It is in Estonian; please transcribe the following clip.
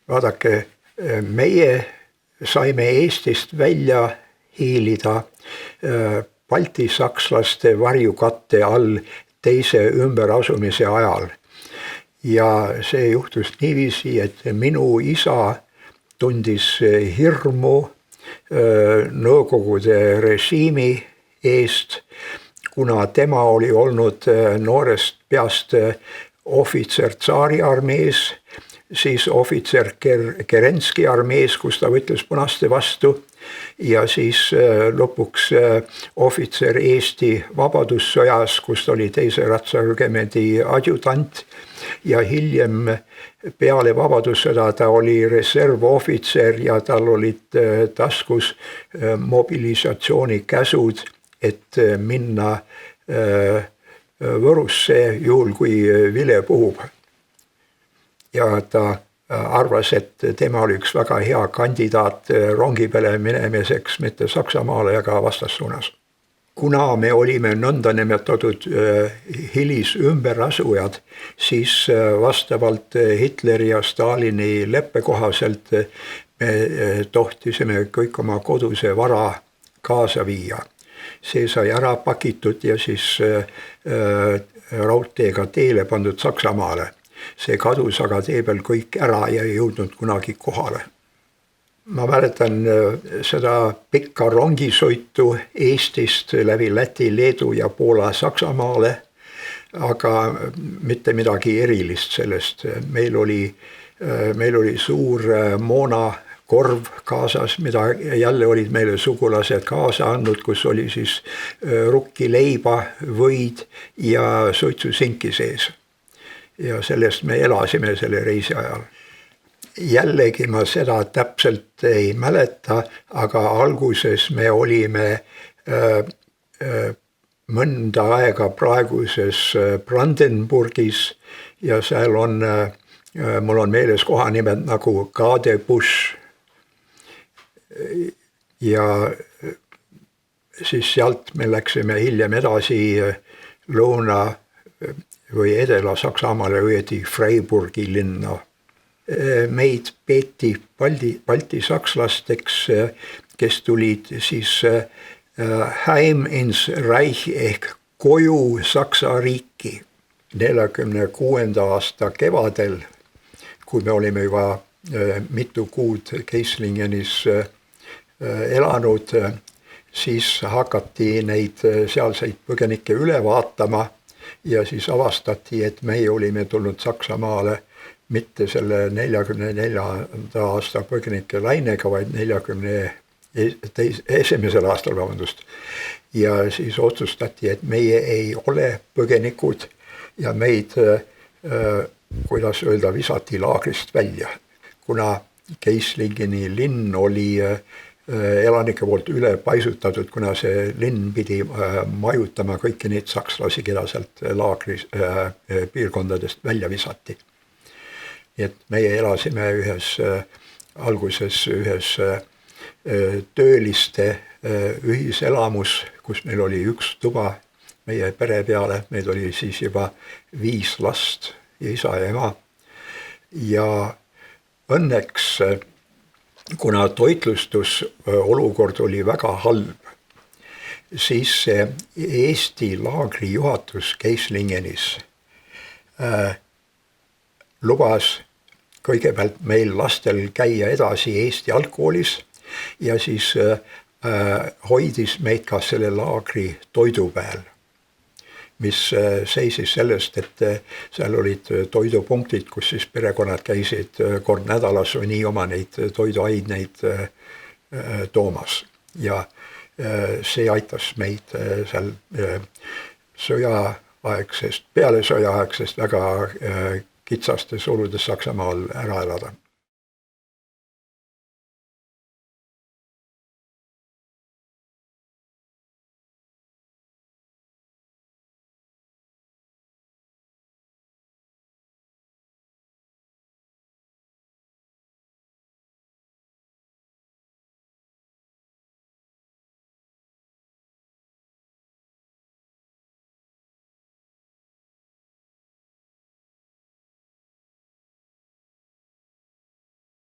Vaadake, meie saime Eestist välja hiilida baltisakslaste varjukatte all teise ümberasumise ajal. Ja see juhtus niiviisi, et minu isa tundis hirmu Nõukogude režiimi eest, kuna tema oli olnud noorest peast ohvitser tsaariarmees, siis ohvitser Kerenski armees, kus ta võitles punaste vastu, ja siis lõpuks ohvitser Eesti Vabadussõjas, kus ta oli teise ratsarügemendi adjutant, ja hiljem peale Vabadussõda ta oli reservohvitser ja tal olid taskus mobilisatsioonikäsud, et minna Võrusse juhul, kui vile puhub. Ja ta arvas, et tema oli üks väga hea kandidaat rongi peale minemiseks, mitte Saksamaale ega vastassuunas. Kuna me olime nõnda nimetatud hilisümberasujad, siis vastavalt Hitleri ja Stalini leppe kohaselt me tohtisime kõik oma koduse vara kaasa viia. See sai ära pakitud ja siis raudteega teele pandud Saksamaale. See kadus aga tee peal kõik ära ja ei jõudnud kunagi kohale. Ma mäletan seda pikka rongisõitu Eestist läbi Läti, Leedu ja Poola Saksamaale, aga mitte midagi erilist sellest. Meil oli suur moonakorv kaasas, mida jälle olid meile sugulased kaasa andnud, kus oli siis rukkileiba, võid ja suitsusinki sees. Ja sellest me elasime selle reisi ajal. Jällegi ma seda täpselt ei mäleta, aga alguses me olime mõnda aega praeguses Brandenburgis ja seal mul on meeles kohanimed nagu Gadebusch. Ja siis sealt me läksime hiljem edasi lõuna või Edela-Saksamaale õieti Freiburgi linna. Meid peeti baltisakslasteks, kes tulid siis Heim ins Reich ehk koju Saksa riiki 1946. aasta kevadel, kui me olime juba mitu kuud Keislingenis elanud, siis hakati neid sealseid põgenikke üle vaatama ja siis avastati, et meie olime tulnud Saksamaale mitte selle 44. aasta põgenike lainega, vaid 41. aastal, vabandust. Ja siis otsustati, et meie ei ole põgenikud ja meid, kuidas öelda, visati laagrist välja. Kuna Keislingeni linn oli elanike poolt üle paisutatud, kuna see linn pidi majutama kõiki neid sakslasi, keda sealt laagris piirkondadest välja visati. Et meie elasime alguses ühes tööliste ühiselamus, kus meil oli üks tuba meie pere peale, meid oli siis juba 5 last, isa ja ema. Ja õnneks, kuna toitlustusolukord oli väga halb, siis Eesti laagri juhatus Keislingenis lubas kõigepealt meil lastel käia edasi Eesti algkoolis ja siis hoidis meid ka selle laagri toidu peal, mis seisis sellest, et seal olid toidupunktid, kus siis perekonnad käisid kord nädalas või nii oma neid toiduaineid toomas. Ja see aitas meid seal peale sõjaaegsest väga kitsastes oludes Saksamaal ära elada.